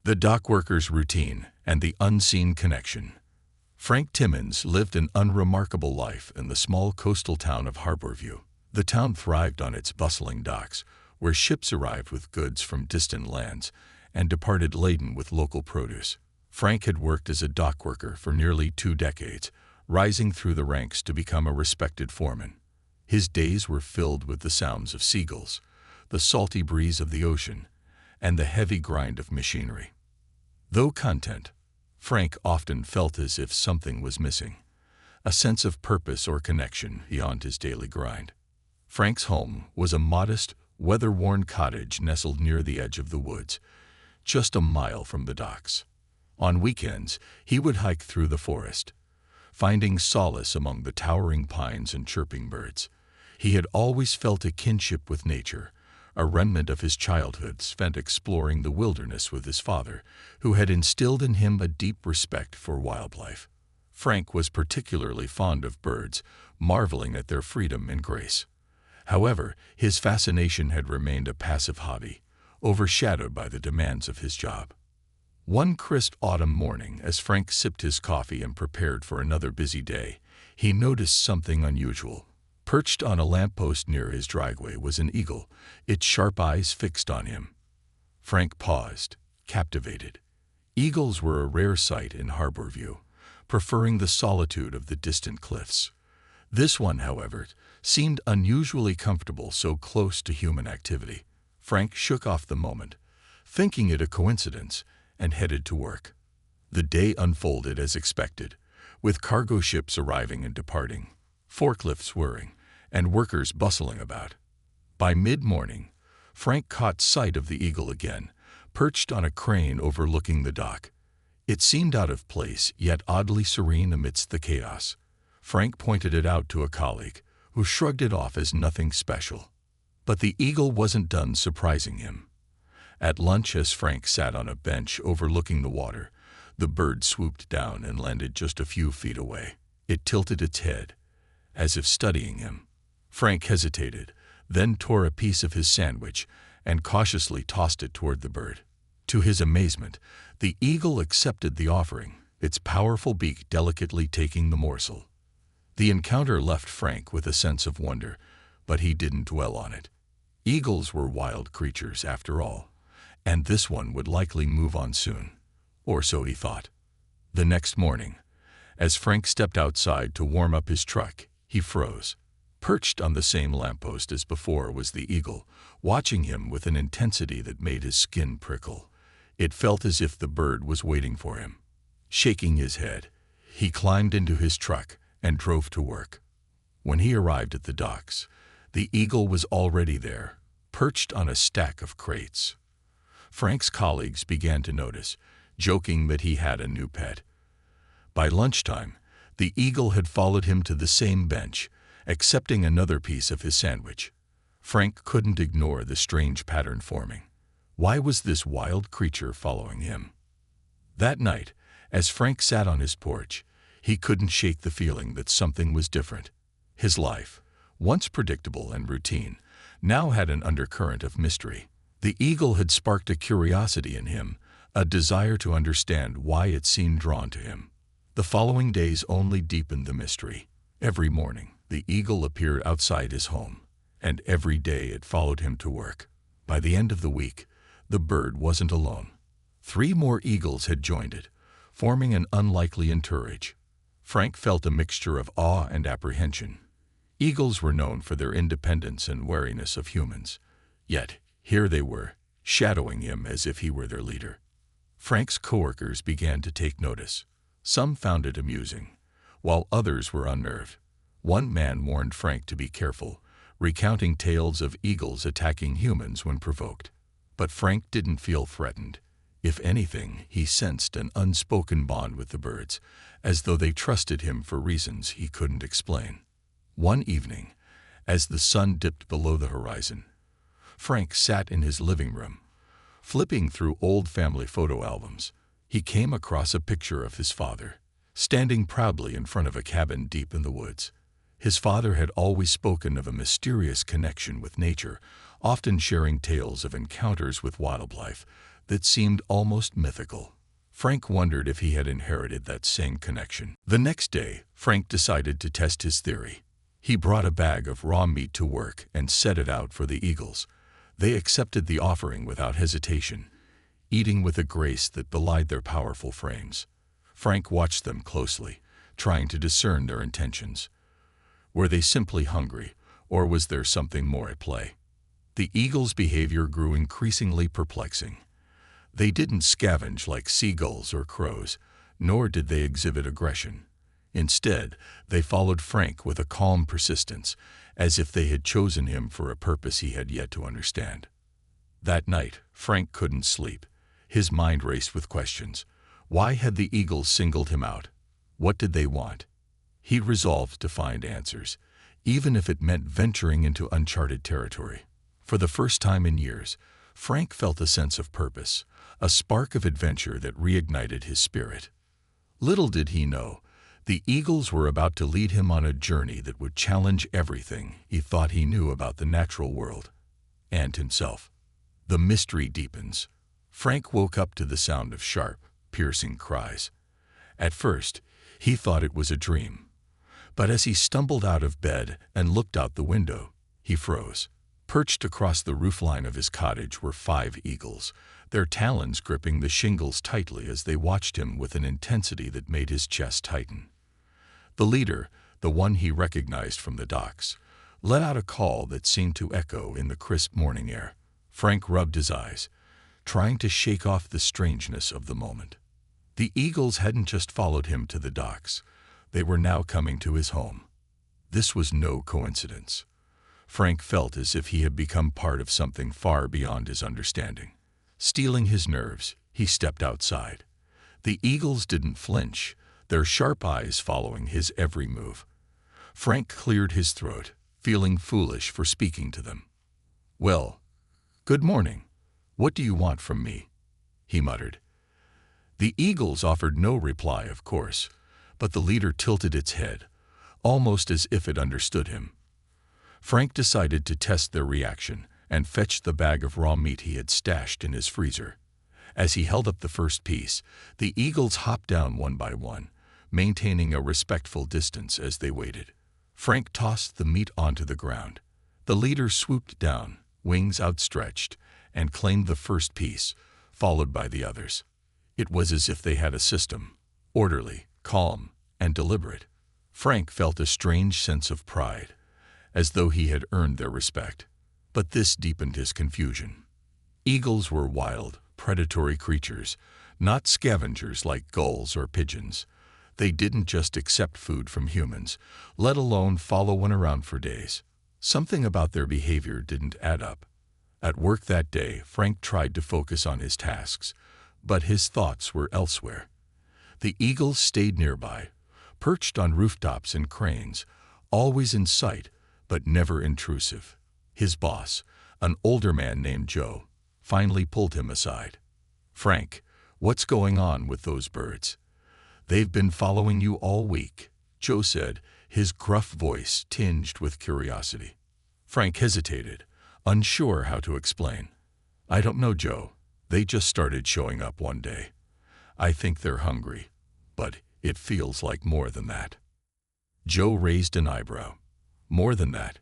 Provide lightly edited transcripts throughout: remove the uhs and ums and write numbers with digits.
The dockworker's routine and the unseen connection. Frank Timmons lived an unremarkable life in the small coastal town of Harborview. The town thrived on its bustling docks, where ships arrived with goods from distant lands and departed laden with local produce. Frank had worked as a dockworker for nearly 2 decades, rising through the ranks to become a respected foreman. His days were filled with the sounds of seagulls, the salty breeze of the ocean, and the heavy grind of machinery. Though content, Frank often felt as if something was missing, a sense of purpose or connection beyond his daily grind. Frank's home was a modest, weather-worn cottage nestled near the edge of the woods, just a mile from the docks. On weekends, he would hike through the forest, finding solace among the towering pines and chirping birds. He had always felt a kinship with nature, a remnant of his childhood spent exploring the wilderness with his father, who had instilled in him a deep respect for wildlife. Frank was particularly fond of birds, marveling at their freedom and grace. However, his fascination had remained a passive hobby, overshadowed by the demands of his job. One crisp autumn morning, as Frank sipped his coffee and prepared for another busy day, he noticed something unusual. Perched on a lamppost near his driveway was an eagle, its sharp eyes fixed on him. Frank paused, captivated. Eagles were a rare sight in Harborview, preferring the solitude of the distant cliffs. This one, however, seemed unusually comfortable so close to human activity. Frank shook off the moment, thinking it a coincidence, and headed to work. The day unfolded as expected, with cargo ships arriving and departing, forklifts whirring, and workers bustling about. By mid-morning, Frank caught sight of the eagle again, perched on a crane overlooking the dock. It seemed out of place, yet oddly serene amidst the chaos. Frank pointed it out to a colleague, who shrugged it off as nothing special. But the eagle wasn't done surprising him. At lunch, as Frank sat on a bench overlooking the water, the bird swooped down and landed just a few feet away. It tilted its head, as if studying him. Frank hesitated, then tore a piece of his sandwich and cautiously tossed it toward the bird. To his amazement, the eagle accepted the offering, its powerful beak delicately taking the morsel. The encounter left Frank with a sense of wonder, but he didn't dwell on it. Eagles were wild creatures, after all, and this one would likely move on soon, or so he thought. The next morning, as Frank stepped outside to warm up his truck, he froze. Perched on the same lamppost as before was the eagle, watching him with an intensity that made his skin prickle. It felt as if the bird was waiting for him. Shaking his head, he climbed into his truck and drove to work. When he arrived at the docks, the eagle was already there, perched on a stack of crates. Frank's colleagues began to notice, joking that he had a new pet. By lunchtime, the eagle had followed him to the same bench, accepting another piece of his sandwich. Frank couldn't ignore the strange pattern forming. Why was this wild creature following him? That night, as Frank sat on his porch, he couldn't shake the feeling that something was different. His life, once predictable and routine, now had an undercurrent of mystery. The eagle had sparked a curiosity in him, a desire to understand why it seemed drawn to him. The following days only deepened the mystery. Every morning, the eagle appeared outside his home, and every day it followed him to work. By the end of the week, the bird wasn't alone. 3 more eagles had joined it, forming an unlikely entourage. Frank felt a mixture of awe and apprehension. Eagles were known for their independence and wariness of humans. Yet, here they were, shadowing him as if he were their leader. Frank's coworkers began to take notice. Some found it amusing, while others were unnerved. One man warned Frank to be careful, recounting tales of eagles attacking humans when provoked. But Frank didn't feel threatened. If anything, he sensed an unspoken bond with the birds, as though they trusted him for reasons he couldn't explain. One evening, as the sun dipped below the horizon, Frank sat in his living room, flipping through old family photo albums. He came across a picture of his father, standing proudly in front of a cabin deep in the woods. His father had always spoken of a mysterious connection with nature, often sharing tales of encounters with wildlife that seemed almost mythical. Frank wondered if he had inherited that same connection. The next day, Frank decided to test his theory. He brought a bag of raw meat to work and set it out for the eagles. They accepted the offering without hesitation, eating with a grace that belied their powerful frames. Frank watched them closely, trying to discern their intentions. Were they simply hungry, or was there something more at play? The eagles' behavior grew increasingly perplexing. They didn't scavenge like seagulls or crows, nor did they exhibit aggression. Instead, they followed Frank with a calm persistence, as if they had chosen him for a purpose he had yet to understand. That night, Frank couldn't sleep. His mind raced with questions. Why had the eagles singled him out? What did they want? He resolved to find answers, even if it meant venturing into uncharted territory. For the first time in years, Frank felt a sense of purpose, a spark of adventure that reignited his spirit. Little did he know, the eagles were about to lead him on a journey that would challenge everything he thought he knew about the natural world and himself. The mystery deepens. Frank woke up to the sound of sharp, piercing cries. At first, he thought it was a dream. But as he stumbled out of bed and looked out the window, he froze. Perched across the roofline of his cottage were 5 eagles, their talons gripping the shingles tightly as they watched him with an intensity that made his chest tighten. The leader, the one he recognized from the docks, let out a call that seemed to echo in the crisp morning air. Frank rubbed his eyes, trying to shake off the strangeness of the moment. The eagles hadn't just followed him to the docks. They were now coming to his home. This was no coincidence. Frank felt as if he had become part of something far beyond his understanding. Steeling his nerves, he stepped outside. The eagles didn't flinch, their sharp eyes following his every move. Frank cleared his throat, feeling foolish for speaking to them. "Well, good morning. What do you want from me?" he muttered. The eagles offered no reply, of course, but the leader tilted its head, almost as if it understood him. Frank decided to test their reaction and fetched the bag of raw meat he had stashed in his freezer. As he held up the first piece, the eagles hopped down one by one, maintaining a respectful distance as they waited. Frank tossed the meat onto the ground. The leader swooped down, wings outstretched, and claimed the first piece, followed by the others. It was as if they had a system, orderly, calm, and deliberate. Frank felt a strange sense of pride, as though he had earned their respect. But this deepened his confusion. Eagles were wild, predatory creatures, not scavengers like gulls or pigeons. They didn't just accept food from humans, let alone follow one around for days. Something about their behavior didn't add up. At work that day, Frank tried to focus on his tasks, but his thoughts were elsewhere. The eagles stayed nearby, perched on rooftops and cranes, always in sight, but never intrusive. His boss, an older man named Joe, finally pulled him aside. "Frank, what's going on with those birds?" "They've been following you all week," Joe said, his gruff voice tinged with curiosity. Frank hesitated, unsure how to explain. "I don't know, Joe. They just started showing up one day. I think they're hungry, but it feels like more than that." Joe raised an eyebrow. "More than that?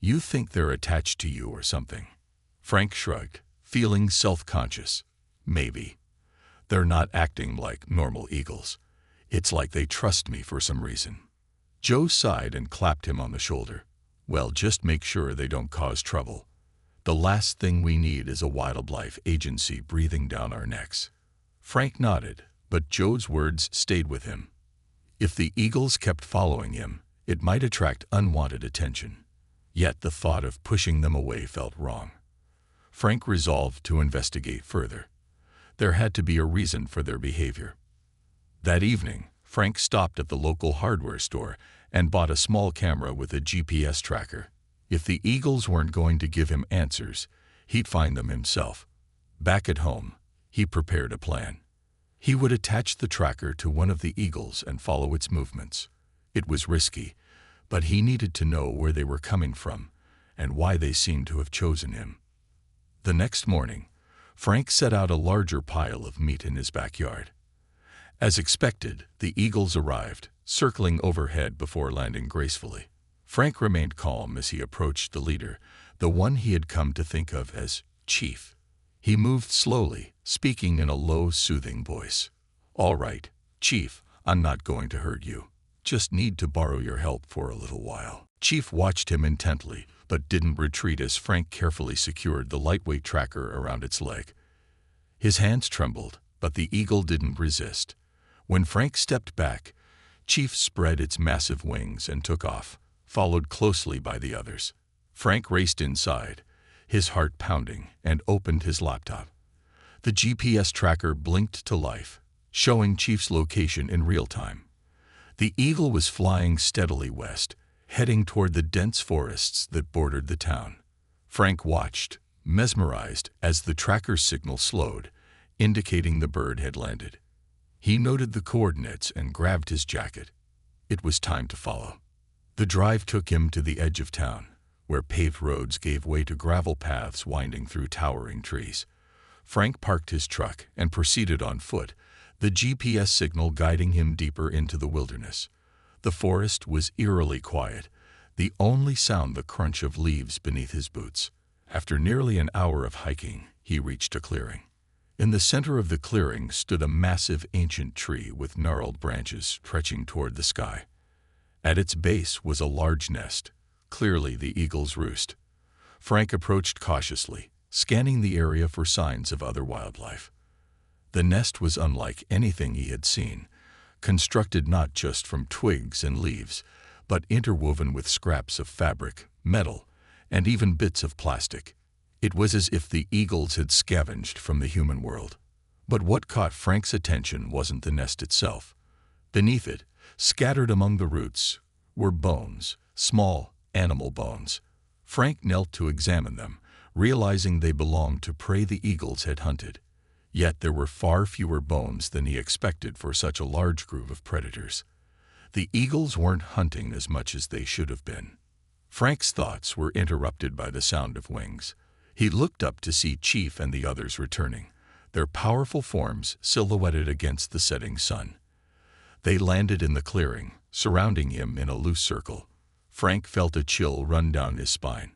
You think they're attached to you or something?" Frank shrugged, feeling self-conscious. "Maybe. They're not acting like normal eagles. It's like they trust me for some reason." Joe sighed and clapped him on the shoulder. "Well, just make sure they don't cause trouble. The last thing we need is a wildlife agency breathing down our necks." Frank nodded, but Joe's words stayed with him. If the eagles kept following him, it might attract unwanted attention. Yet the thought of pushing them away felt wrong. Frank resolved to investigate further. There had to be a reason for their behavior. That evening, Frank stopped at the local hardware store and bought a small camera with a GPS tracker. If the eagles weren't going to give him answers, he'd find them himself. Back at home, he prepared a plan. He would attach the tracker to one of the eagles and follow its movements. It was risky, but he needed to know where they were coming from and why they seemed to have chosen him. The next morning, Frank set out a larger pile of meat in his backyard. As expected, the eagles arrived, circling overhead before landing gracefully. Frank remained calm as he approached the leader, the one he had come to think of as Chief. He moved slowly, speaking in a low, soothing voice. "All right, Chief, I'm not going to hurt you. Just need to borrow your help for a little while." Chief watched him intently, but didn't retreat as Frank carefully secured the lightweight tracker around its leg. His hands trembled, but the eagle didn't resist. When Frank stepped back, Chief spread its massive wings and took off, followed closely by the others. Frank raced inside, his heart pounding, and opened his laptop. The GPS tracker blinked to life, showing Chief's location in real time. The eagle was flying steadily west, heading toward the dense forests that bordered the town. Frank watched, mesmerized, as the tracker's signal slowed, indicating the bird had landed. He noted the coordinates and grabbed his jacket. It was time to follow. The drive took him to the edge of town, where paved roads gave way to gravel paths winding through towering trees. Frank parked his truck and proceeded on foot, the GPS signal guiding him deeper into the wilderness. The forest was eerily quiet, the only sound the crunch of leaves beneath his boots. After nearly an hour of hiking, he reached a clearing. In the center of the clearing stood a massive ancient tree with gnarled branches stretching toward the sky. At its base was a large nest, clearly the eagle's roost. Frank approached cautiously, scanning the area for signs of other wildlife. The nest was unlike anything he had seen, constructed not just from twigs and leaves, but interwoven with scraps of fabric, metal, and even bits of plastic. It was as if the eagles had scavenged from the human world. But what caught Frank's attention wasn't the nest itself. Beneath it, scattered among the roots, were bones, small animal bones. Frank knelt to examine them, realizing they belonged to prey the eagles had hunted. Yet there were far fewer bones than he expected for such a large group of predators. The eagles weren't hunting as much as they should have been. Frank's thoughts were interrupted by the sound of wings. He looked up to see Chief and the others returning, their powerful forms silhouetted against the setting sun. They landed in the clearing, surrounding him in a loose circle. Frank felt a chill run down his spine.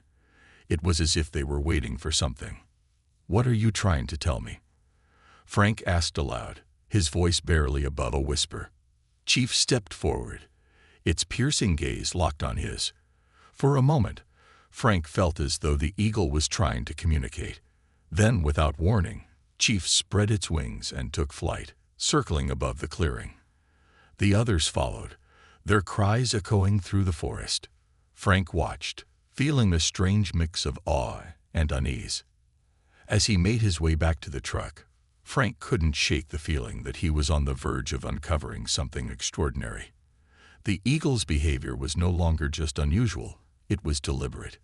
It was as if they were waiting for something. "What are you trying to tell me?" Frank asked aloud, his voice barely above a whisper. Chief stepped forward, its piercing gaze locked on his. For a moment, Frank felt as though the eagle was trying to communicate. Then, without warning, Chief spread its wings and took flight, circling above the clearing. The others followed, their cries echoing through the forest. Frank watched, feeling a strange mix of awe and unease. As he made his way back to the truck, Frank couldn't shake the feeling that he was on the verge of uncovering something extraordinary. The eagle's behavior was no longer just unusual, it was deliberate.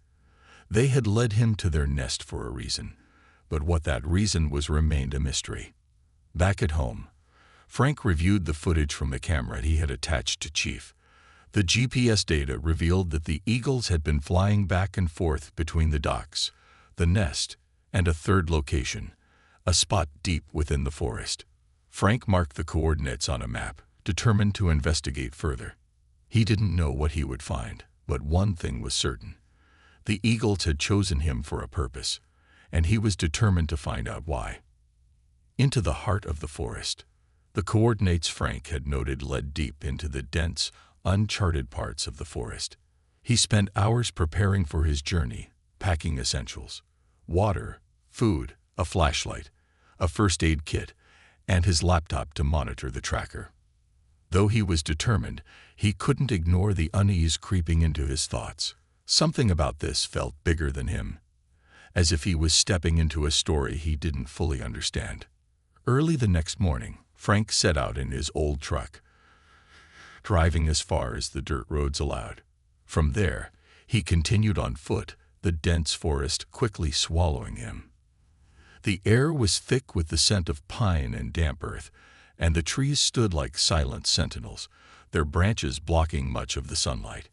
They had led him to their nest for a reason, but what that reason was remained a mystery. Back at home, Frank reviewed the footage from the camera he had attached to Chief. The GPS data revealed that the eagles had been flying back and forth between the docks, the nest, and a third location, a spot deep within the forest. Frank marked the coordinates on a map, determined to investigate further. He didn't know what he would find, but one thing was certain. The eagles had chosen him for a purpose, and he was determined to find out why. Into the heart of the forest, the coordinates Frank had noted led deep into the dense, uncharted parts of the forest. He spent hours preparing for his journey, packing essentials: water, food, a flashlight, a first aid kit, and his laptop to monitor the tracker. Though he was determined, he couldn't ignore the unease creeping into his thoughts. Something about this felt bigger than him, as if he was stepping into a story he didn't fully understand. Early the next morning, Frank set out in his old truck, driving as far as the dirt roads allowed. From there, he continued on foot, the dense forest quickly swallowing him. The air was thick with the scent of pine and damp earth, and the trees stood like silent sentinels, their branches blocking much of the sunlight.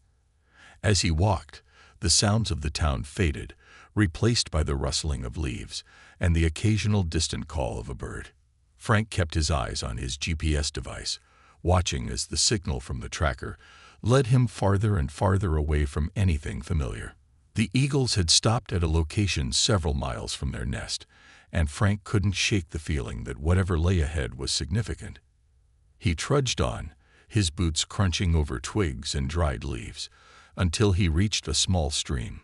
As he walked, the sounds of the town faded, replaced by the rustling of leaves, and the occasional distant call of a bird. Frank kept his eyes on his GPS device, watching as the signal from the tracker led him farther and farther away from anything familiar. The eagles had stopped at a location several miles from their nest, and Frank couldn't shake the feeling that whatever lay ahead was significant. He trudged on, his boots crunching over twigs and dried leaves, until he reached a small stream.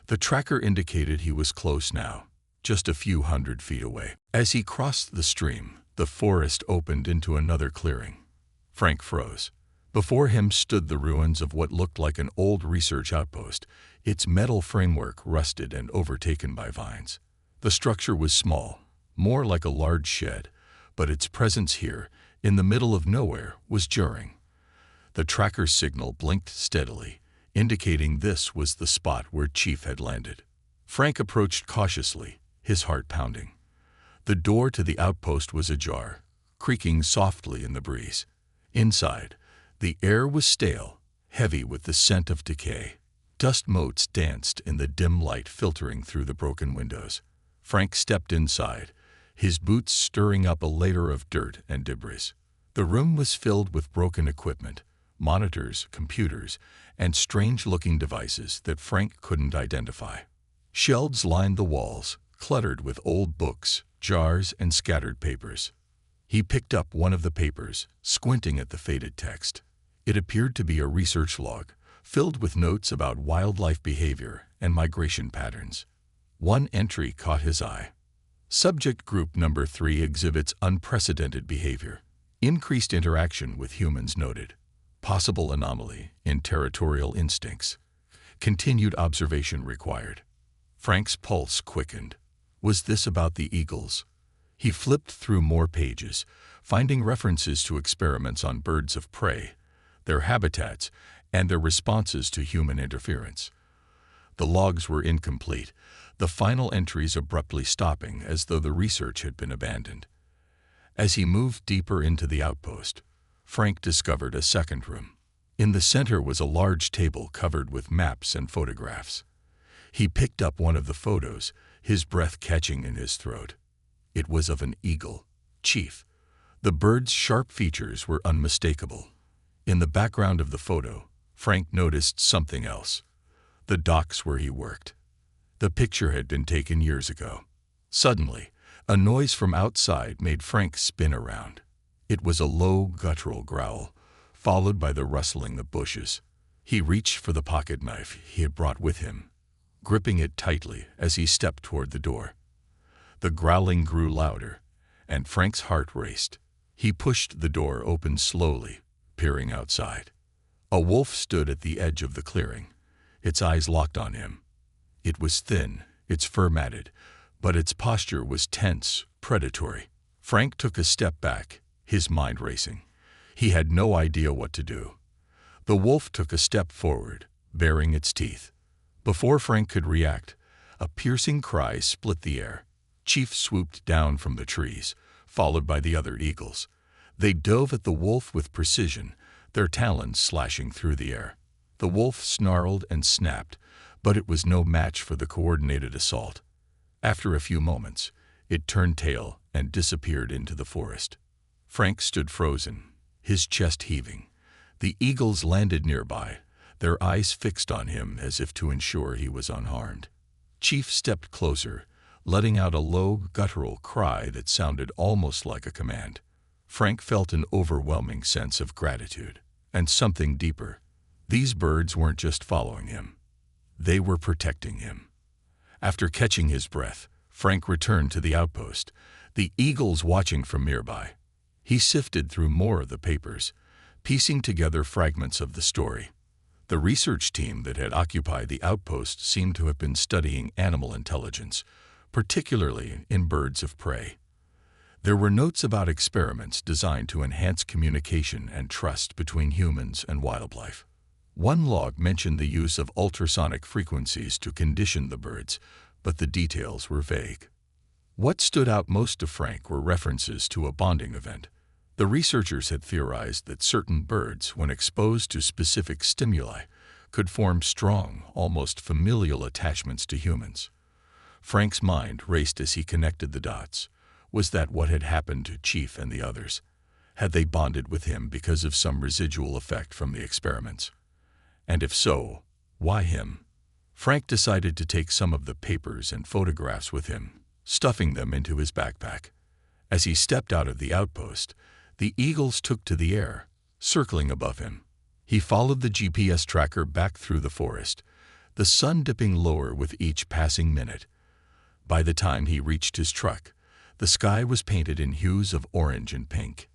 The tracker indicated he was close now, just a few hundred feet away. As he crossed the stream, the forest opened into another clearing. Frank froze. Before him stood the ruins of what looked like an old research outpost, its metal framework rusted and overtaken by vines. The structure was small, more like a large shed, but its presence here, in the middle of nowhere, was jarring. The tracker's signal blinked steadily, indicating this was the spot where Chief had landed. Frank approached cautiously, his heart pounding. The door to the outpost was ajar, creaking softly in the breeze. Inside, the air was stale, heavy with the scent of decay. Dust motes danced in the dim light filtering through the broken windows. Frank stepped inside, his boots stirring up a layer of dirt and debris. The room was filled with broken equipment, monitors, computers, and strange-looking devices that Frank couldn't identify. Shelves lined the walls, cluttered with old books, jars, and scattered papers. He picked up one of the papers, squinting at the faded text. It appeared to be a research log, filled with notes about wildlife behavior and migration patterns. One entry caught his eye. Subject group number 3 exhibits unprecedented behavior. Increased interaction with humans noted. Possible anomaly in territorial instincts. Continued observation required. Frank's pulse quickened. Was this about the eagles? He flipped through more pages, finding references to experiments on birds of prey, their habitats, and their responses to human interference. The logs were incomplete, the final entries abruptly stopping as though the research had been abandoned. As he moved deeper into the outpost, Frank discovered a second room. In the center was a large table covered with maps and photographs. He picked up one of the photos, his breath catching in his throat. It was of an eagle, Chief. The bird's sharp features were unmistakable. In the background of the photo, Frank noticed something else. The docks where he worked. The picture had been taken years ago. Suddenly, a noise from outside made Frank spin around. It was a low, guttural growl, followed by the rustling of bushes. He reached for the pocket knife he had brought with him, gripping it tightly as he stepped toward the door. The growling grew louder, and Frank's heart raced. He pushed the door open slowly, peering outside. A wolf stood at the edge of the clearing, its eyes locked on him. It was thin, its fur matted, but its posture was tense, predatory. Frank took a step back, his mind racing. He had no idea what to do. The wolf took a step forward, baring its teeth. Before Frank could react, a piercing cry split the air. Chief swooped down from the trees, followed by the other eagles. They dove at the wolf with precision, their talons slashing through the air. The wolf snarled and snapped, but it was no match for the coordinated assault. After a few moments, it turned tail and disappeared into the forest. Frank stood frozen, his chest heaving. The eagles landed nearby, their eyes fixed on him as if to ensure he was unharmed. Chief stepped closer, letting out a low, guttural cry that sounded almost like a command. Frank felt an overwhelming sense of gratitude, and something deeper. These birds weren't just following him. They were protecting him. After catching his breath, Frank returned to the outpost, the eagles watching from nearby. He sifted through more of the papers, piecing together fragments of the story. The research team that had occupied the outpost seemed to have been studying animal intelligence, particularly in birds of prey. There were notes about experiments designed to enhance communication and trust between humans and wildlife. One log mentioned the use of ultrasonic frequencies to condition the birds, but the details were vague. What stood out most to Frank were references to a bonding event. The researchers had theorized that certain birds, when exposed to specific stimuli, could form strong, almost familial attachments to humans. Frank's mind raced as he connected the dots. Was that what had happened to Chief and the others? Had they bonded with him because of some residual effect from the experiments? And if so, why him? Frank decided to take some of the papers and photographs with him, stuffing them into his backpack. As he stepped out of the outpost, the eagles took to the air, circling above him. He followed the GPS tracker back through the forest, the sun dipping lower with each passing minute. By the time he reached his truck, the sky was painted in hues of orange and pink.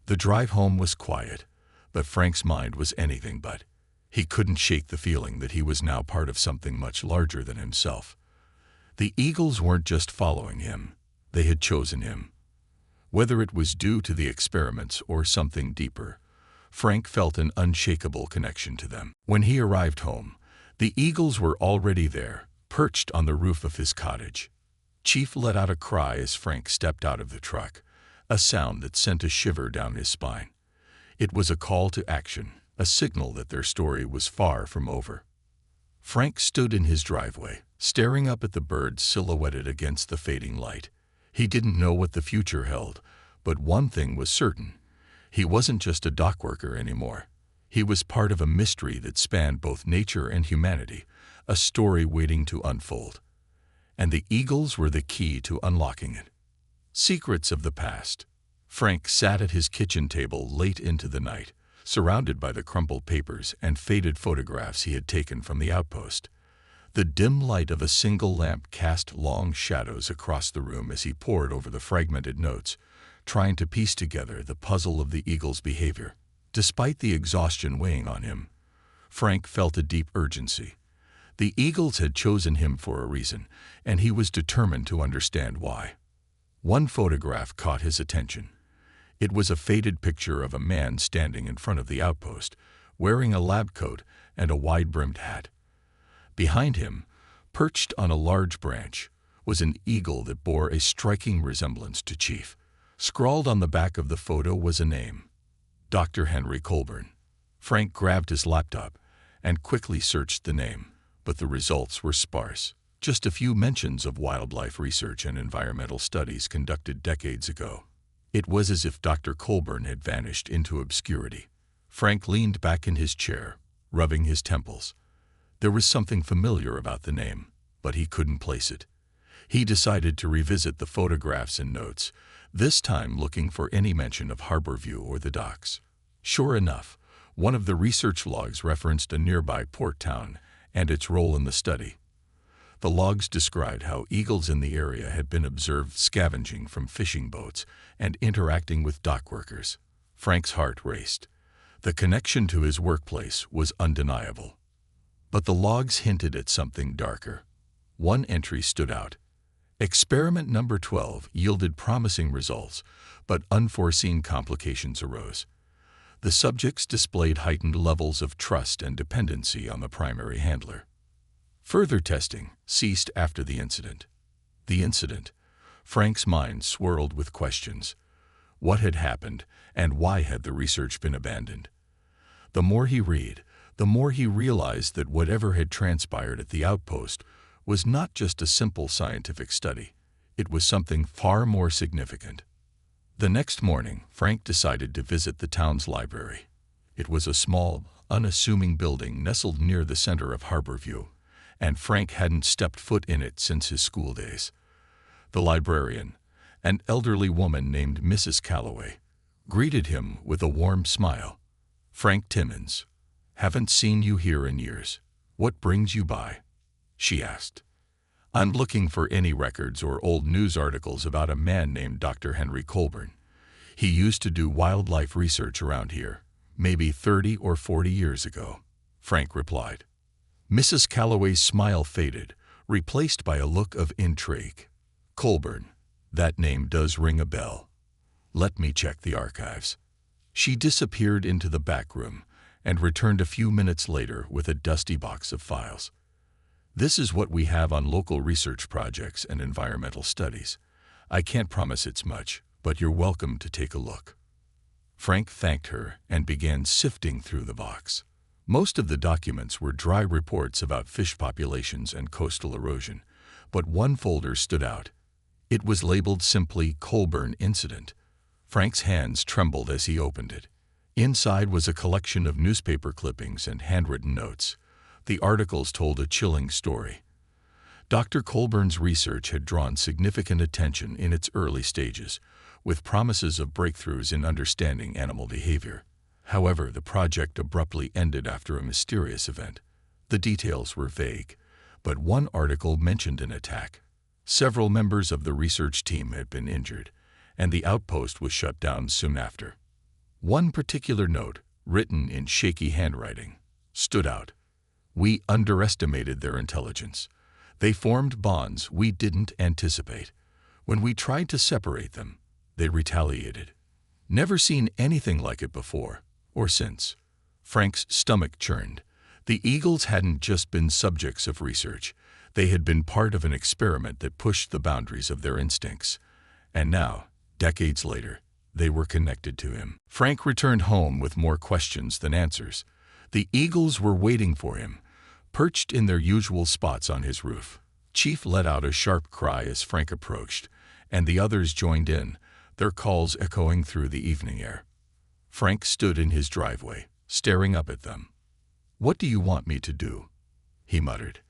The drive home was quiet, but Frank's mind was anything but. He couldn't shake the feeling that he was now part of something much larger than himself. The eagles weren't just following him, they had chosen him. Whether it was due to the experiments or something deeper, Frank felt an unshakable connection to them. When he arrived home, the eagles were already there, perched on the roof of his cottage. Chief let out a cry as Frank stepped out of the truck, a sound that sent a shiver down his spine. It was a call to action, a signal that their story was far from over. Frank stood in his driveway, staring up at the birds silhouetted against the fading light. He didn't know what the future held, but one thing was certain. He wasn't just a dock worker anymore. He was part of a mystery that spanned both nature and humanity, a story waiting to unfold. And the eagles were the key to unlocking it. Secrets of the past. Frank sat at his kitchen table late into the night, surrounded by the crumpled papers and faded photographs he had taken from the outpost. The dim light of a single lamp cast long shadows across the room as he pored over the fragmented notes, trying to piece together the puzzle of the eagle's behavior. Despite the exhaustion weighing on him, Frank felt a deep urgency. The eagles had chosen him for a reason, and he was determined to understand why. One photograph caught his attention. It was a faded picture of a man standing in front of the outpost, wearing a lab coat and a wide-brimmed hat. Behind him, perched on a large branch, was an eagle that bore a striking resemblance to Chief. Scrawled on the back of the photo was a name: Dr. Henry Colburn. Frank grabbed his laptop and quickly searched the name, but the results were sparse. Just a few mentions of wildlife research and environmental studies conducted decades ago. It was as if Dr. Colburn had vanished into obscurity. Frank leaned back in his chair, rubbing his temples. There was something familiar about the name, but he couldn't place it. He decided to revisit the photographs and notes, this time looking for any mention of Harborview or the docks. Sure enough, one of the research logs referenced a nearby port town and its role in the study. The logs described how eagles in the area had been observed scavenging from fishing boats and interacting with dock workers. Frank's heart raced. The connection to his workplace was undeniable. But the logs hinted at something darker. One entry stood out. Experiment number 12 yielded promising results, but unforeseen complications arose. The subjects displayed heightened levels of trust and dependency on the primary handler. Further testing ceased after the incident. Frank's mind swirled with questions. What had happened, and why had the research been abandoned? The more he read, the more he realized that whatever had transpired at the outpost was not just a simple scientific study. It was something far more significant. The next morning, Frank decided to visit the town's library. It was a small, unassuming building nestled near the center of Harborview, and Frank hadn't stepped foot in it since his school days. The librarian, an elderly woman named Mrs. Calloway, greeted him with a warm smile. "Frank Timmins, haven't seen you here in years. What brings you by?" she asked. "I'm looking for any records or old news articles about a man named Dr. Henry Colburn. He used to do wildlife research around here, maybe 30 or 40 years ago," Frank replied. Mrs. Calloway's smile faded, replaced by a look of intrigue. "Colburn, that name does ring a bell. Let me check the archives." She disappeared into the back room and returned a few minutes later with a dusty box of files. "This is what we have on local research projects and environmental studies. I can't promise it's much, but you're welcome to take a look." Frank thanked her and began sifting through the box. Most of the documents were dry reports about fish populations and coastal erosion, but one folder stood out. It was labeled simply Colburn Incident. Frank's hands trembled as he opened it. Inside was a collection of newspaper clippings and handwritten notes. The articles told a chilling story. Dr. Colburn's research had drawn significant attention in its early stages, with promises of breakthroughs in understanding animal behavior. However, the project abruptly ended after a mysterious event. The details were vague, but one article mentioned an attack. Several members of the research team had been injured, and the outpost was shut down soon after. One particular note, written in shaky handwriting, stood out. "We underestimated their intelligence. They formed bonds we didn't anticipate. When we tried to separate them, they retaliated." Never seen anything like it before, or since. Frank's stomach churned. The eagles hadn't just been subjects of research. They had been part of an experiment that pushed the boundaries of their instincts. And now, decades later, they were connected to him. Frank returned home with more questions than answers. The eagles were waiting for him, perched in their usual spots on his roof. Chief let out a sharp cry as Frank approached, and the others joined in, their calls echoing through the evening air. Frank stood in his driveway, staring up at them. "What do you want me to do?" he muttered.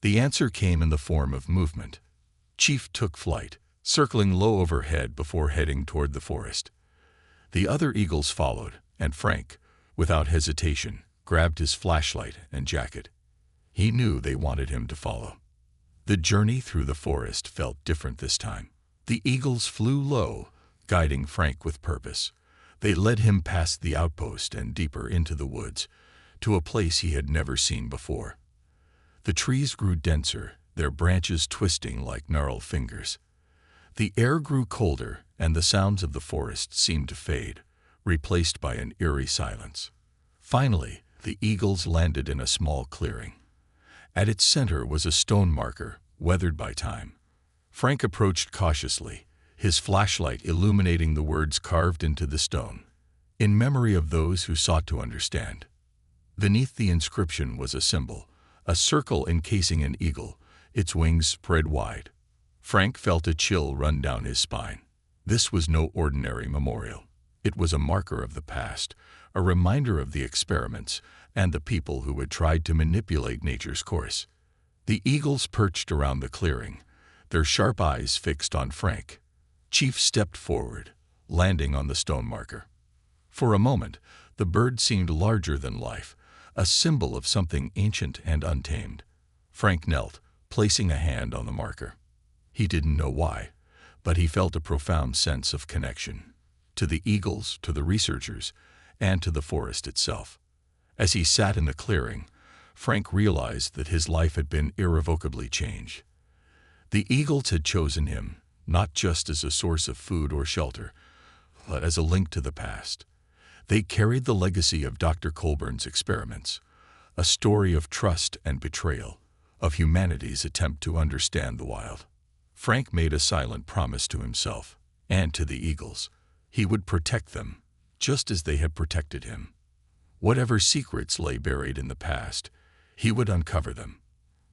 The answer came in the form of movement. Chief took flight, circling low overhead before heading toward the forest. The other eagles followed, and Frank, without hesitation, grabbed his flashlight and jacket. He knew they wanted him to follow. The journey through the forest felt different this time. The eagles flew low, guiding Frank with purpose. They led him past the outpost and deeper into the woods, to a place he had never seen before. The trees grew denser, their branches twisting like gnarled fingers. The air grew colder, and the sounds of the forest seemed to fade, replaced by an eerie silence. Finally, the eagles landed in a small clearing. At its center was a stone marker, weathered by time. Frank approached cautiously, his flashlight illuminating the words carved into the stone, "In memory of those who sought to understand." Beneath the inscription was a symbol, a circle encasing an eagle, its wings spread wide. Frank felt a chill run down his spine. This was no ordinary memorial. It was a marker of the past, a reminder of the experiments and the people who had tried to manipulate nature's course. The eagles perched around the clearing, their sharp eyes fixed on Frank. Chief stepped forward, landing on the stone marker. For a moment, the bird seemed larger than life, a symbol of something ancient and untamed. Frank knelt, placing a hand on the marker. He didn't know why, but he felt a profound sense of connection, to the eagles, to the researchers, and to the forest itself. As he sat in the clearing, Frank realized that his life had been irrevocably changed. The eagles had chosen him, not just as a source of food or shelter, but as a link to the past. They carried the legacy of Dr. Colburn's experiments, a story of trust and betrayal, of humanity's attempt to understand the wild. Frank made a silent promise to himself and to the eagles. He would protect them, just as they had protected him. Whatever secrets lay buried in the past, he would uncover them,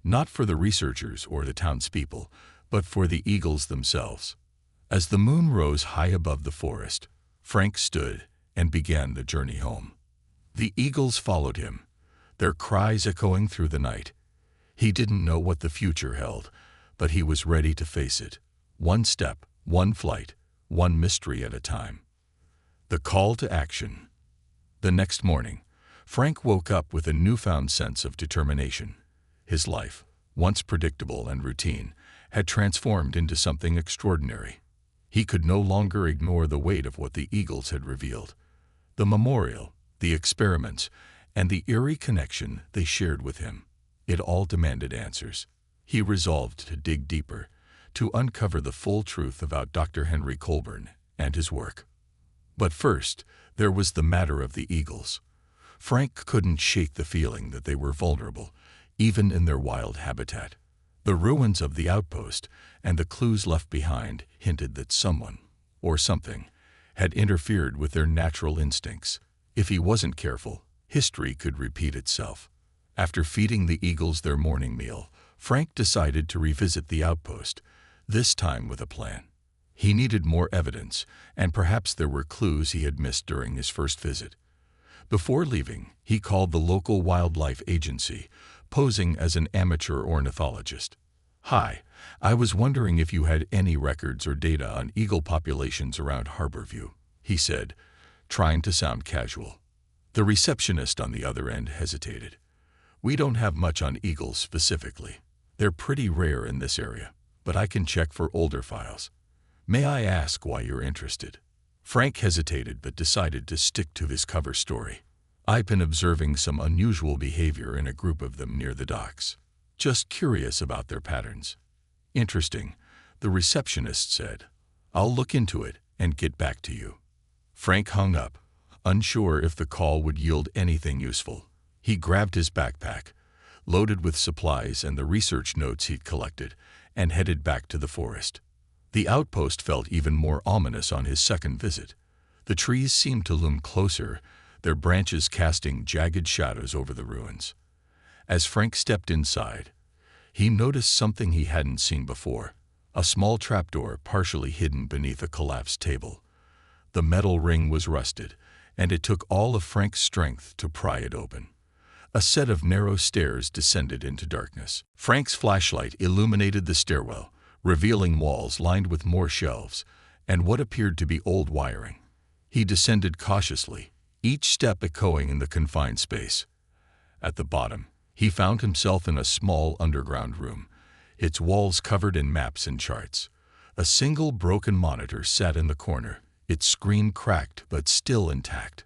not for the researchers or the townspeople, but for the eagles themselves. As the moon rose high above the forest, Frank stood and began the journey home. The eagles followed him, their cries echoing through the night. He didn't know what the future held, but he was ready to face it, one step, one flight, one mystery at a time. The call to action. The next morning, Frank woke up with a newfound sense of determination. His life, once predictable and routine, had transformed into something extraordinary. He could no longer ignore the weight of what the eagles had revealed. The memorial, the experiments, and the eerie connection they shared with him. It all demanded answers. He resolved to dig deeper, to uncover the full truth about Dr. Henry Colburn and his work. But first, there was the matter of the eagles. Frank couldn't shake the feeling that they were vulnerable, even in their wild habitat. The ruins of the outpost and the clues left behind hinted that someone, or something, had interfered with their natural instincts. If he wasn't careful, history could repeat itself. After feeding the eagles their morning meal, Frank decided to revisit the outpost, this time with a plan. He needed more evidence, and perhaps there were clues he had missed during his first visit. Before leaving, he called the local wildlife agency, posing as an amateur ornithologist. "Hi, I was wondering if you had any records or data on eagle populations around Harborview," he said, trying to sound casual. The receptionist on the other end hesitated. "We don't have much on eagles specifically. They're pretty rare in this area, but I can check for older files. May I ask why you're interested?" Frank hesitated but decided to stick to his cover story. "I've been observing some unusual behavior in a group of them near the docks. Just curious about their patterns." "Interesting," the receptionist said. "I'll look into it and get back to you." Frank hung up, unsure if the call would yield anything useful. He grabbed his backpack, loaded with supplies and the research notes he'd collected, and headed back to the forest. The outpost felt even more ominous on his second visit. The trees seemed to loom closer, their branches casting jagged shadows over the ruins. As Frank stepped inside, he noticed something he hadn't seen before: a small trapdoor partially hidden beneath a collapsed table. The metal ring was rusted, and it took all of Frank's strength to pry it open. A set of narrow stairs descended into darkness. Frank's flashlight illuminated the stairwell, revealing walls lined with more shelves and what appeared to be old wiring. He descended cautiously, each step echoing in the confined space. At the bottom, he found himself in a small underground room, its walls covered in maps and charts. A single broken monitor sat in the corner, its screen cracked but still intact.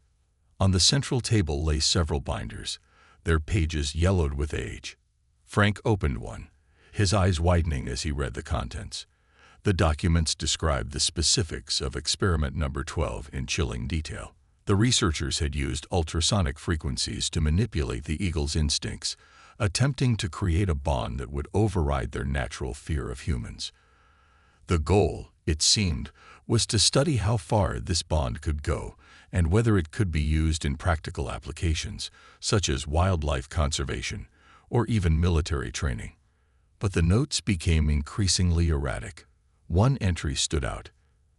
On the central table lay several binders, their pages yellowed with age. Frank opened one, his eyes widening as he read the contents. The documents described the specifics of experiment number 12 in chilling detail. The researchers had used ultrasonic frequencies to manipulate the eagle's instincts, attempting to create a bond that would override their natural fear of humans. The goal, it seemed, was to study how far this bond could go and whether it could be used in practical applications, such as wildlife conservation or even military training. But the notes became increasingly erratic. One entry stood out.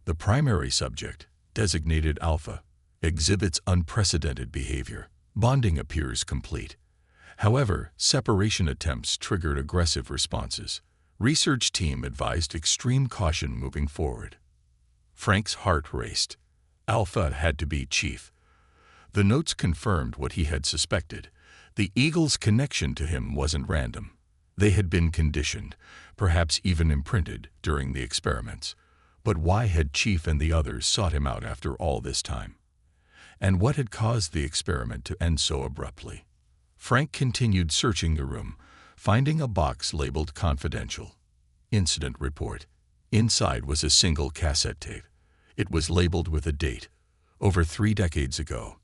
The primary subject, designated Alpha, exhibits unprecedented behavior. Bonding appears complete. However, separation attempts triggered aggressive responses. Research team advised extreme caution moving forward. Frank's heart raced. Alpha had to be Chief. The notes confirmed what he had suspected. The eagle's connection to him wasn't random. They had been conditioned, perhaps even imprinted, during the experiments. But why had Chief and the others sought him out after all this time? And what had caused the experiment to end so abruptly? Frank continued searching the room, finding a box labeled Confidential. Incident Report. Inside was a single cassette tape. It was labeled with a date, over 3 decades ago,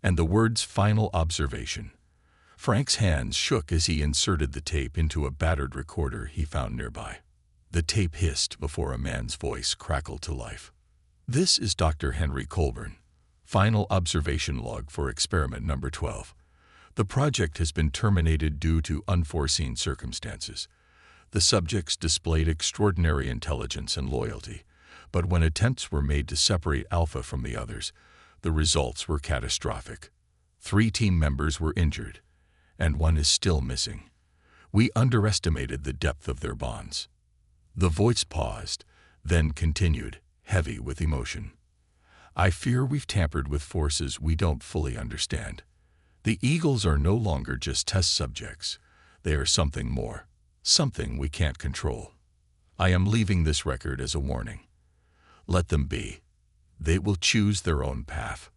and the words Final Observation. Frank's hands shook as he inserted the tape into a battered recorder he found nearby. The tape hissed before a man's voice crackled to life. "This is Dr. Henry Colburn. Final observation log for experiment number 12. The project has been terminated due to unforeseen circumstances. The subjects displayed extraordinary intelligence and loyalty, but when attempts were made to separate Alpha from the others, the results were catastrophic. 3 team members were injured, and 1 is still missing. We underestimated the depth of their bonds." The voice paused, then continued, heavy with emotion. "I fear we've tampered with forces we don't fully understand. The eagles are no longer just test subjects. They are something more, something we can't control. I am leaving this record as a warning. Let them be. They will choose their own path."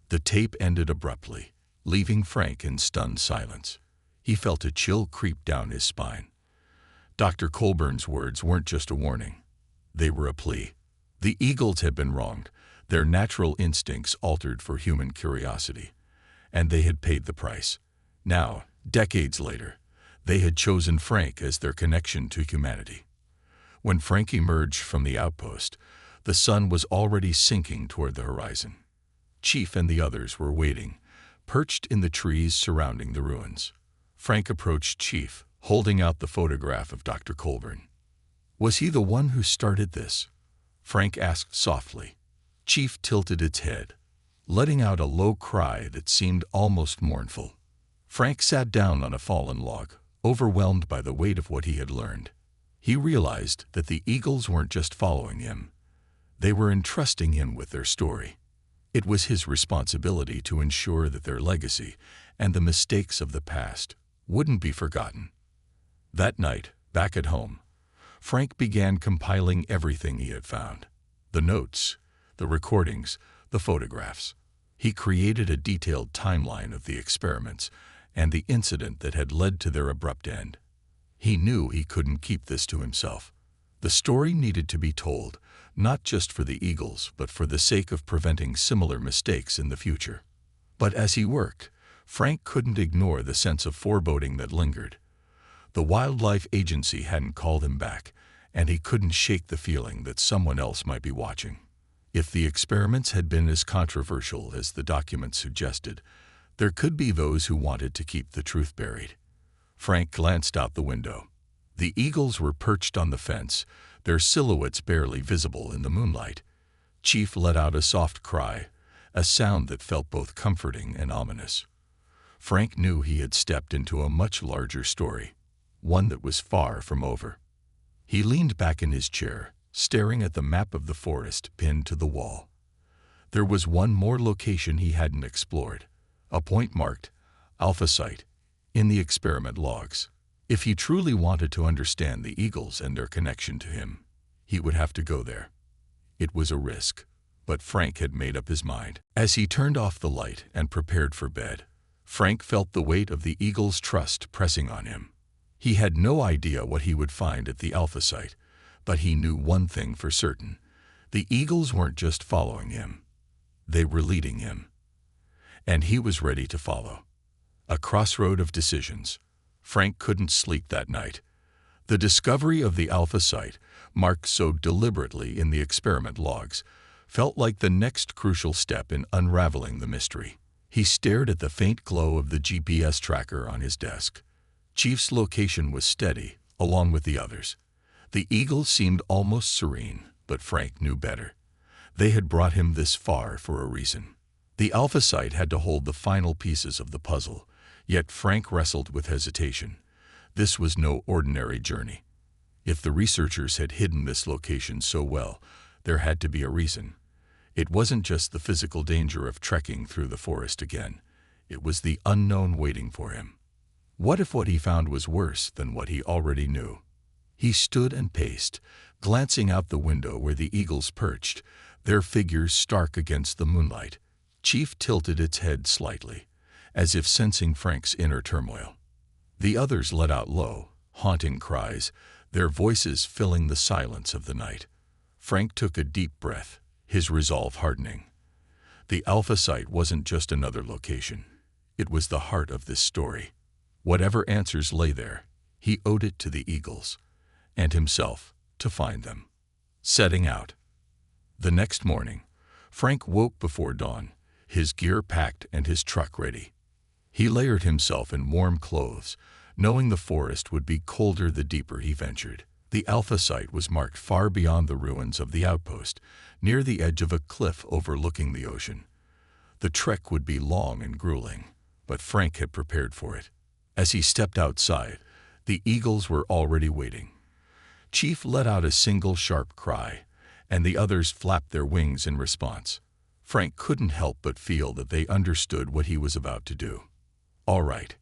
The tape ended abruptly, leaving Frank in stunned silence. He felt a chill creep down his spine. Dr. Colburn's words weren't just a warning. They were a plea. The eagles had been wronged, their natural instincts altered for human curiosity, and they had paid the price. Now, decades later, they had chosen Frank as their connection to humanity. When Frank emerged from the outpost, the sun was already sinking toward the horizon. Chief and the others were waiting, perched in the trees surrounding the ruins. Frank approached Chief, holding out the photograph of Dr. Colburn. "Was he the one who started this?" Frank asked softly. Chief tilted its head, letting out a low cry that seemed almost mournful. Frank sat down on a fallen log, overwhelmed by the weight of what he had learned. He realized that the eagles weren't just following him. They were entrusting him with their story. It was his responsibility to ensure that their legacy and the mistakes of the past wouldn't be forgotten. That night, back at home, Frank began compiling everything he had found. The notes, the recordings, the photographs. He created a detailed timeline of the experiments and the incident that had led to their abrupt end. He knew he couldn't keep this to himself. The story needed to be told, not just for the eagles, but for the sake of preventing similar mistakes in the future. But as he worked, Frank couldn't ignore the sense of foreboding that lingered. The Wildlife Agency hadn't called him back, and he couldn't shake the feeling that someone else might be watching. If the experiments had been as controversial as the documents suggested, there could be those who wanted to keep the truth buried. Frank glanced out the window. The eagles were perched on the fence, their silhouettes barely visible in the moonlight. Chief let out a soft cry, a sound that felt both comforting and ominous. Frank knew he had stepped into a much larger story, one that was far from over. He leaned back in his chair, staring at the map of the forest pinned to the wall. There was one more location he hadn't explored, a point marked Alpha Site in the experiment logs. If he truly wanted to understand the eagles and their connection to him, he would have to go there. It was a risk, but Frank had made up his mind. As he turned off the light and prepared for bed, Frank felt the weight of the eagles' trust pressing on him. He had no idea what he would find at the Alpha Site, but he knew one thing for certain. The eagles weren't just following him. They were leading him. And he was ready to follow. A crossroad of decisions. Frank couldn't sleep that night. The discovery of the Alpha Site, marked so deliberately in the experiment logs, felt like the next crucial step in unraveling the mystery. He stared at the faint glow of the GPS tracker on his desk. Chief's location was steady, along with the others. The eagles seemed almost serene, but Frank knew better. They had brought him this far for a reason. The Alpha Site had to hold the final pieces of the puzzle, yet Frank wrestled with hesitation. This was no ordinary journey. If the researchers had hidden this location so well, there had to be a reason. It wasn't just the physical danger of trekking through the forest again. It was the unknown waiting for him. What if what he found was worse than what he already knew? He stood and paced, glancing out the window where the eagles perched, their figures stark against the moonlight. Chief tilted its head slightly, as if sensing Frank's inner turmoil. The others let out low, haunting cries, their voices filling the silence of the night. Frank took a deep breath, his resolve hardening. The Alpha Site wasn't just another location. It was the heart of this story. Whatever answers lay there, he owed it to the eagles, and himself, to find them. Setting out. The next morning, Frank woke before dawn, his gear packed and his truck ready. He layered himself in warm clothes, knowing the forest would be colder the deeper he ventured. The Alpha Site was marked far beyond the ruins of the outpost, near the edge of a cliff overlooking the ocean. The trek would be long and grueling, but Frank had prepared for it. As he stepped outside, the eagles were already waiting. Chief let out a single sharp cry, and the others flapped their wings in response. Frank couldn't help but feel that they understood what he was about to do. "All right,"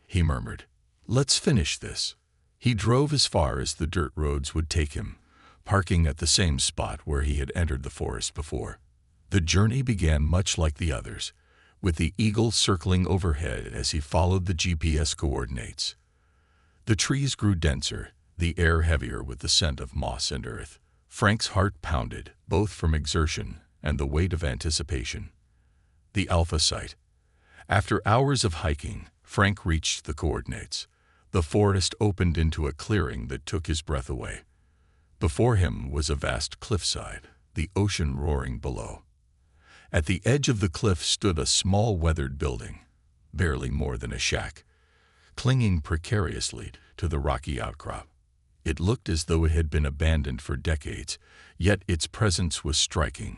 he murmured. "Let's finish this." He drove as far as the dirt roads would take him, parking at the same spot where he had entered the forest before. The journey began much like the others, with the eagle circling overhead as he followed the GPS coordinates. The trees grew denser, the air heavier with the scent of moss and earth. Frank's heart pounded, both from exertion and the weight of anticipation. The Alpha Site. After hours of hiking, Frank reached the coordinates. The forest opened into a clearing that took his breath away. Before him was a vast cliffside, the ocean roaring below. At the edge of the cliff stood a small weathered building, barely more than a shack. clinging precariously to the rocky outcrop. It looked as though it had been abandoned for decades, yet its presence was striking,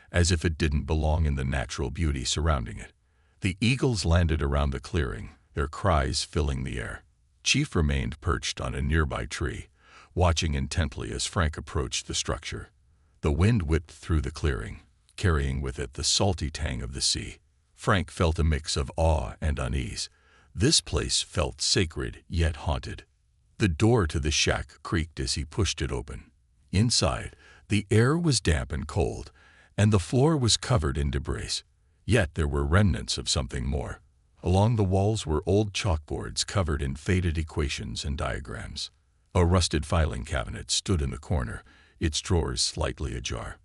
as if it didn't belong in the natural beauty surrounding it. The eagles landed around the clearing, their cries filling the air. Chief remained perched on a nearby tree, watching intently as Frank approached the structure. The wind whipped through the clearing, carrying with it the salty tang of the sea. Frank felt a mix of awe and unease. This place felt sacred yet haunted. The door to the shack creaked as he pushed it open. Inside, the air was damp and cold, and the floor was covered in debris. Yet there were remnants of something more. Along the walls were old chalkboards covered in faded equations and diagrams. A rusted filing cabinet stood in the corner, its drawers slightly ajar.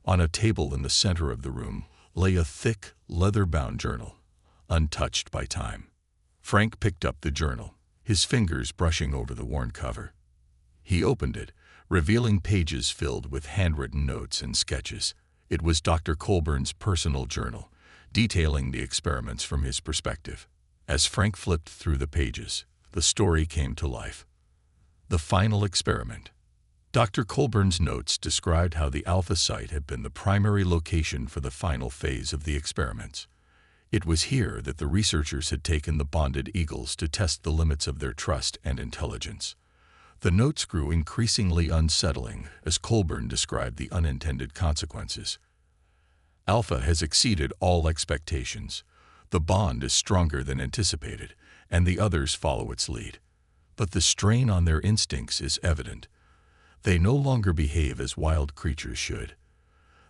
On a table in the center of the room lay a thick, leather-bound journal, untouched by time. Frank picked up the journal, his fingers brushing over the worn cover. He opened it, revealing pages filled with handwritten notes and sketches. It was Dr. Colburn's personal journal, detailing the experiments from his perspective. As Frank flipped through the pages, the story came to life. The final experiment. Dr. Colburn's notes described how the Alpha site had been the primary location for the final phase of the experiments. It was here that the researchers had taken the bonded eagles to test the limits of their trust and intelligence. The notes grew increasingly unsettling as Colburn described the unintended consequences. Alpha has exceeded all expectations. The bond is stronger than anticipated, and the others follow its lead. But the strain on their instincts is evident. They no longer behave as wild creatures should.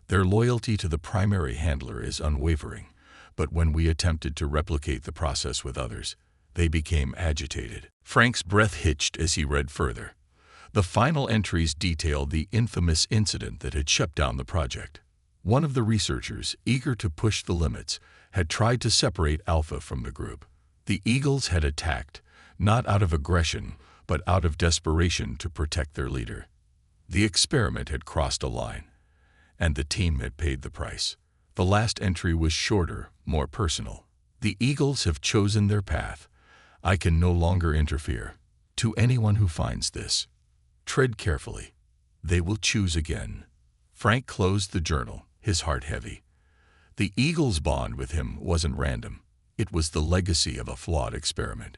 Their loyalty to the primary handler is unwavering, but when we attempted to replicate the process with others, they became agitated. Frank's breath hitched as he read further. The final entries detailed the infamous incident that had shut down the project. One of the researchers, eager to push the limits, had tried to separate Alpha from the group. The eagles had attacked, not out of aggression, but out of desperation to protect their leader. The experiment had crossed a line, and the team had paid the price. The last entry was shorter, more personal. The eagles have chosen their path. I can no longer interfere. To anyone who finds this, tread carefully. They will choose again. Frank closed the journal, his heart heavy. The eagle's bond with him wasn't random. It was the legacy of a flawed experiment.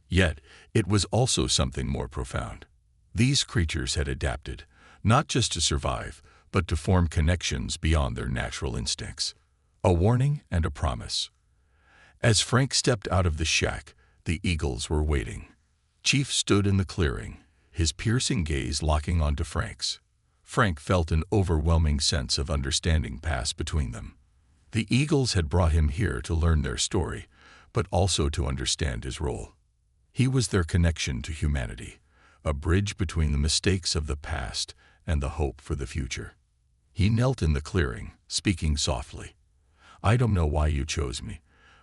Yet, it was also something more profound. These creatures had adapted, not just to survive, but to form connections beyond their natural instincts. A warning and a promise. As Frank stepped out of the shack, the eagles were waiting. Chief stood in the clearing, his piercing gaze locking onto Frank's. Frank felt an overwhelming sense of understanding pass between them. The eagles had brought him here to learn their story, but also to understand his role. He was their connection to humanity, a bridge between the mistakes of the past and the hope for the future. He knelt in the clearing, speaking softly. I don't know why you chose me,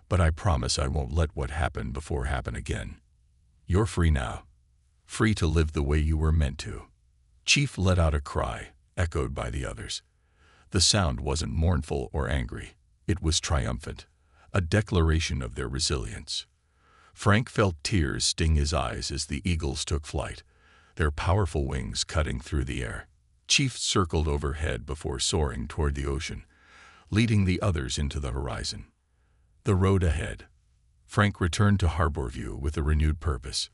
but I promise I won't let what happened before happen again. You're free now, free to live the way you were meant to. Chief let out a cry, echoed by the others. The sound wasn't mournful or angry. It was triumphant, a declaration of their resilience. Frank felt tears sting his eyes as the eagles took flight, their powerful wings cutting through the air. Chief circled overhead before soaring toward the ocean, leading the others into the horizon. The road ahead. Frank returned to Harborview with a renewed purpose.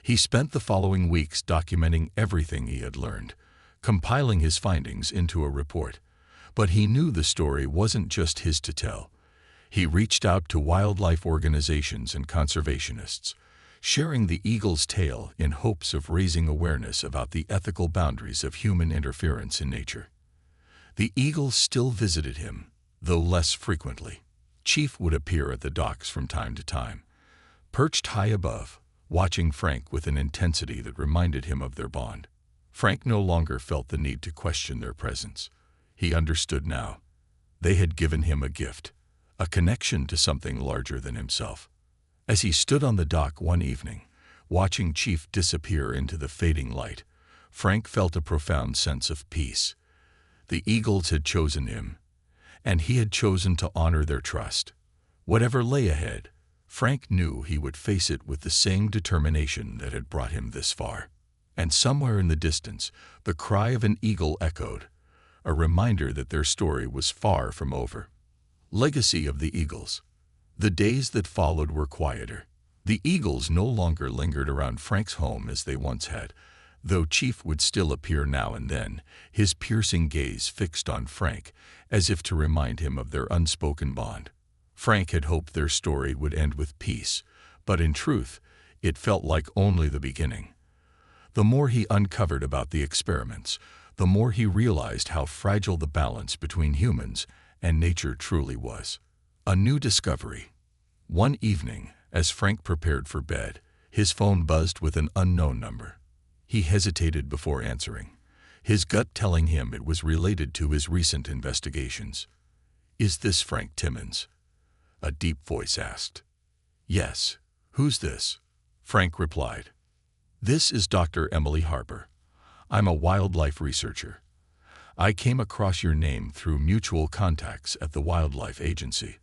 He spent the following weeks documenting everything he had learned, compiling his findings into a report. But he knew the story wasn't just his to tell. He reached out to wildlife organizations and conservationists, sharing the eagle's tale in hopes of raising awareness about the ethical boundaries of human interference in nature. The eagles still visited him, though less frequently. Chief would appear at the docks from time to time, perched high above, watching Frank with an intensity that reminded him of their bond. Frank no longer felt the need to question their presence. He understood now. They had given him a gift, a connection to something larger than himself. As he stood on the dock one evening, watching Chief disappear into the fading light, Frank felt a profound sense of peace. The eagles had chosen him, and he had chosen to honor their trust. Whatever lay ahead, Frank knew he would face it with the same determination that had brought him this far. And somewhere in the distance, the cry of an eagle echoed, a reminder that their story was far from over. Legacy of the Eagles. The days that followed were quieter. The eagles no longer lingered around Frank's home as they once had, though Chief would still appear now and then, his piercing gaze fixed on Frank, as if to remind him of their unspoken bond. Frank had hoped their story would end with peace, but in truth, it felt like only the beginning. The more he uncovered about the experiments, the more he realized how fragile the balance between humans and nature truly was. A new discovery. One evening, as Frank prepared for bed, his phone buzzed with an unknown number. He hesitated before answering, his gut telling him it was related to his recent investigations. "Is this Frank Timmins?" a deep voice asked. "Yes. Who's this?" Frank replied. "This is Dr. Emily Harper. I'm a wildlife researcher. I came across your name through mutual contacts at the Wildlife Agency.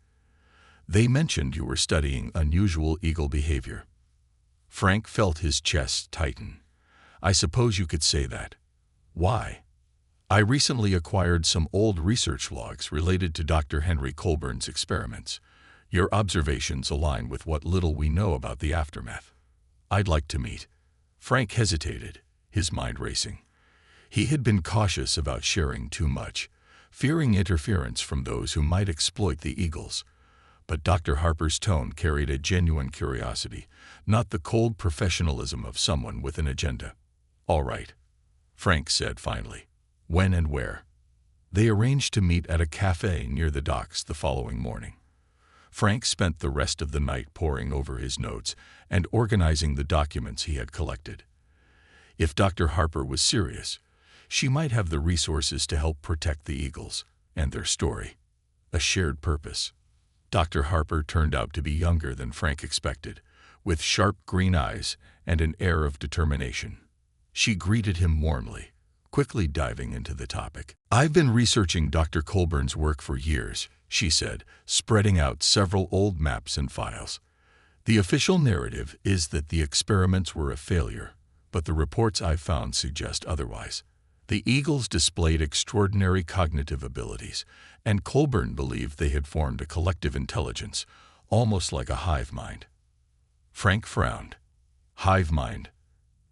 They mentioned you were studying unusual eagle behavior." Frank felt his chest tighten. "I suppose you could say that. Why?" "I recently acquired some old research logs related to Dr. Henry Colburn's experiments. Your observations align with what little we know about the aftermath. I'd like to meet." Frank hesitated, his mind racing. He had been cautious about sharing too much, fearing interference from those who might exploit the eagles. But Dr. Harper's tone carried a genuine curiosity, not the cold professionalism of someone with an agenda. "All right," Frank said finally. "When and where?" They arranged to meet at a cafe near the docks the following morning. Frank spent the rest of the night poring over his notes and organizing the documents he had collected. If Dr. Harper was serious, she might have the resources to help protect the eagles and their story. A shared purpose. Dr. Harper turned out to be younger than Frank expected, with sharp green eyes and an air of determination. She greeted him warmly, quickly diving into the topic. "I've been researching Dr. Colburn's work for years," she said, spreading out several old maps and files. "The official narrative is that the experiments were a failure, but the reports I've found suggest otherwise. The eagles displayed extraordinary cognitive abilities, and Colburn believed they had formed a collective intelligence, almost like a hive mind." Frank frowned. "Hive mind?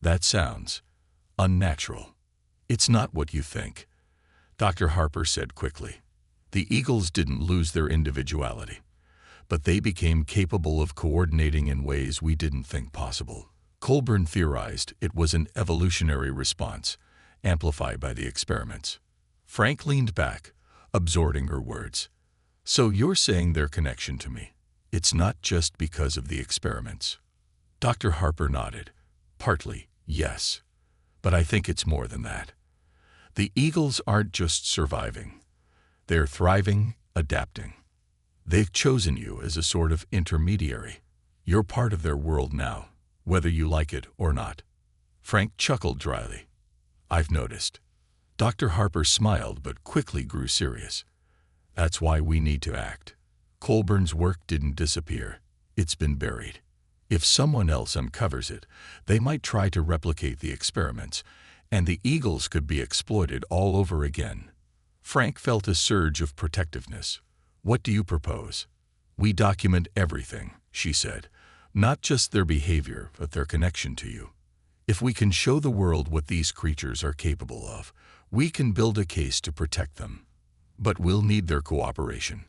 That sounds unnatural." "It's not what you think," Dr. Harper said quickly. "The eagles didn't lose their individuality, but they became capable of coordinating in ways we didn't think possible. Colburn theorized it was an evolutionary response, amplified by the experiments." Frank leaned back, absorbing her words. "So you're saying their connection to me, it's not just because of the experiments?" Dr. Harper nodded. "Partly, yes. But I think it's more than that. The eagles aren't just surviving. They're thriving, adapting. They've chosen you as a sort of intermediary. You're part of their world now, whether you like it or not." Frank chuckled dryly. "I've noticed." Dr. Harper smiled but quickly grew serious. "That's why we need to act. Colburn's work didn't disappear. It's been buried. If someone else uncovers it, they might try to replicate the experiments, and the eagles could be exploited all over again." Frank felt a surge of protectiveness. "What do you propose?" "We document everything," she said, "not just their behavior, but their connection to you. If we can show the world what these creatures are capable of, we can build a case to protect them. But we'll need their cooperation."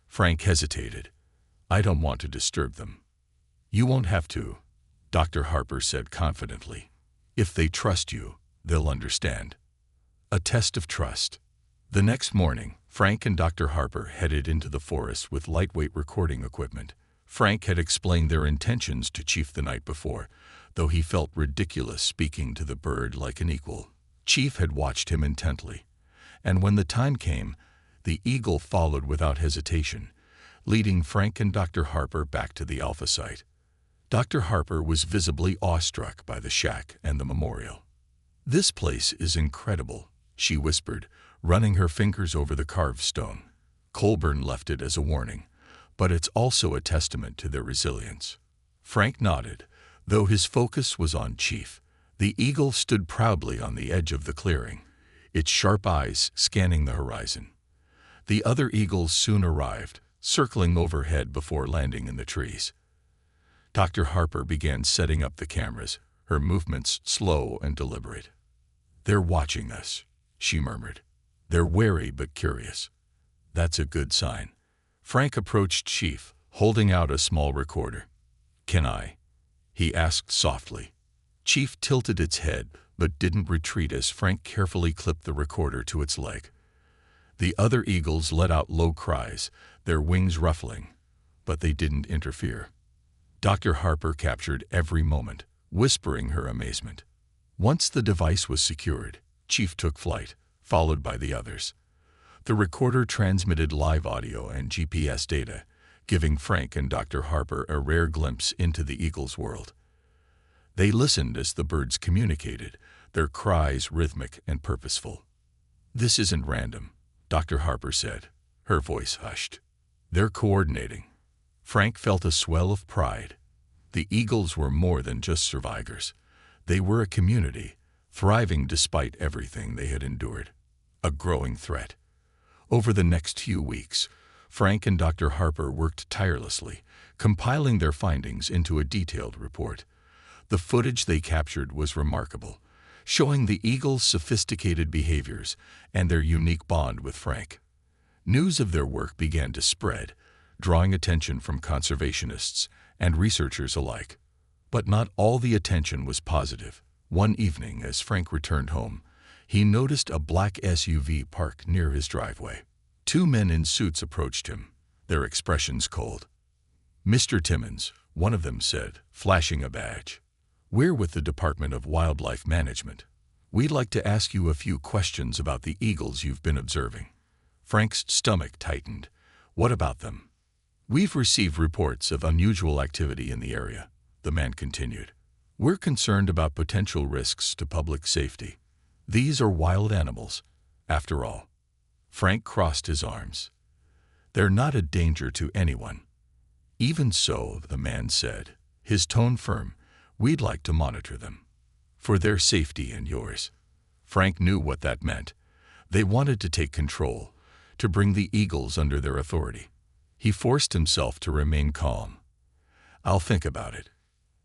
Frank hesitated. "I don't want to disturb them." "You won't have to," Dr. Harper said confidently. "If they trust you, they'll understand." A test of trust. The next morning, Frank and Dr. Harper headed into the forest with lightweight recording equipment. Frank had explained their intentions to Chief the night before, though he felt ridiculous speaking to the bird like an equal. Chief had watched him intently, and when the time came, the eagle followed without hesitation, leading Frank and Dr. Harper back to the Alpha site. Dr. Harper was visibly awestruck by the shack and the memorial. "This place is incredible," she whispered, running her fingers over the carved stone. "Colburn left it as a warning, but it's also a testament to their resilience. Frank nodded, though his focus was on Chief. The eagle stood proudly on the edge of the clearing, its sharp eyes scanning the horizon. The other eagles soon arrived, circling overhead before landing in the trees. Dr. Harper began setting up the cameras, her movements slow and deliberate. "They're watching us," she murmured. "They're wary but curious. That's a good sign." Frank approached Chief, holding out a small recorder. "Can I?" he asked softly. Chief tilted its head, but didn't retreat as Frank carefully clipped the recorder to its leg. The other eagles let out low cries, their wings ruffling, but they didn't interfere. Dr. Harper captured every moment, whispering her amazement. Once the device was secured, Chief took flight, followed by the others. The recorder transmitted live audio and GPS data, giving Frank and Dr. Harper a rare glimpse into the eagle's world. They listened as the birds communicated, their cries rhythmic and purposeful. "This isn't random," Dr. Harper said, her voice hushed. "They're coordinating." Frank felt a swell of pride. The eagles were more than just survivors. They were a community, thriving despite everything they had endured. A growing threat. Over the next few weeks, Frank and Dr. Harper worked tirelessly, compiling their findings into a detailed report. The footage they captured was remarkable, showing the eagles' sophisticated behaviors and their unique bond with Frank. News of their work began to spread, drawing attention from conservationists and researchers alike. But not all the attention was positive. One evening, as Frank returned home, he noticed a black SUV parked near his driveway. Two men in suits approached him, their expressions cold. "Mr. Timmons," one of them said, flashing a badge. "We're with the Department of Wildlife Management. We'd like to ask you a few questions about the eagles you've been observing." Frank's stomach tightened. "What about them?" "We've received reports of unusual activity in the area," the man continued. "We're concerned about potential risks to public safety. These are wild animals, after all." Frank crossed his arms. "They're not a danger to anyone." "Even so," the man said, his tone firm, "we'd like to monitor them. For their safety and yours." Frank knew what that meant. They wanted to take control, to bring the eagles under their authority. He forced himself to remain calm. "I'll think about it."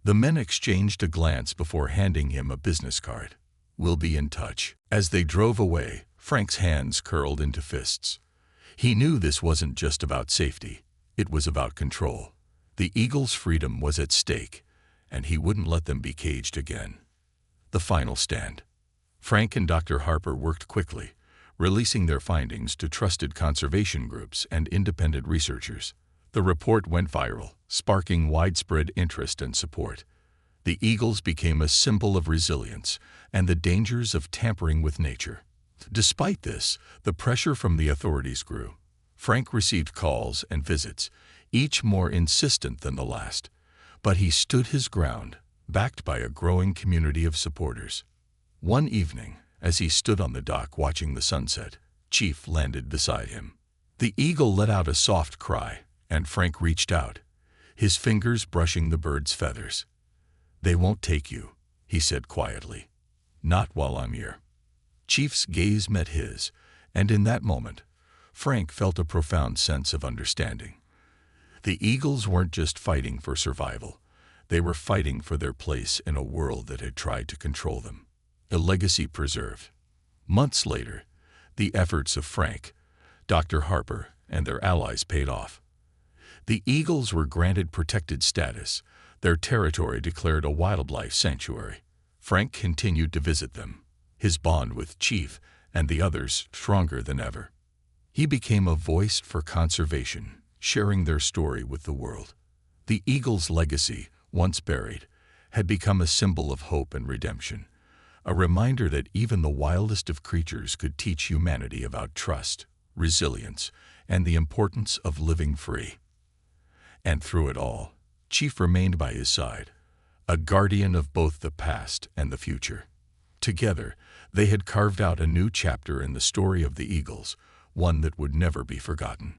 The men exchanged a glance before handing him a business card. "We'll be in touch." As they drove away, Frank's hands curled into fists. He knew this wasn't just about safety. It was about control. The eagles' freedom was at stake, and he wouldn't let them be caged again. The final stand. Frank and Dr. Harper worked quickly, releasing their findings to trusted conservation groups and independent researchers. The report went viral, sparking widespread interest and support. The eagles became a symbol of resilience and the dangers of tampering with nature. Despite this, the pressure from the authorities grew. Frank received calls and visits, each more insistent than the last. But he stood his ground, backed by a growing community of supporters. One evening, as he stood on the dock watching the sunset, Chief landed beside him. The eagle let out a soft cry, and Frank reached out, his fingers brushing the bird's feathers. "They won't take you," he said quietly. "Not while I'm here." Chief's gaze met his, and in that moment, Frank felt a profound sense of understanding. The eagles weren't just fighting for survival. They were fighting for their place in a world that had tried to control them. A legacy preserved. Months later, the efforts of Frank, Dr. Harper, and their allies paid off. The eagles were granted protected status, their territory declared a wildlife sanctuary. Frank continued to visit them, his bond with Chief and the others stronger than ever. He became a voice for conservation, sharing their story with the world. The eagle's legacy, once buried, had become a symbol of hope and redemption, a reminder that even the wildest of creatures could teach humanity about trust, resilience, and the importance of living free. And through it all, Chief remained by his side, a guardian of both the past and the future. Together, they had carved out a new chapter in the story of the eagles, one that would never be forgotten.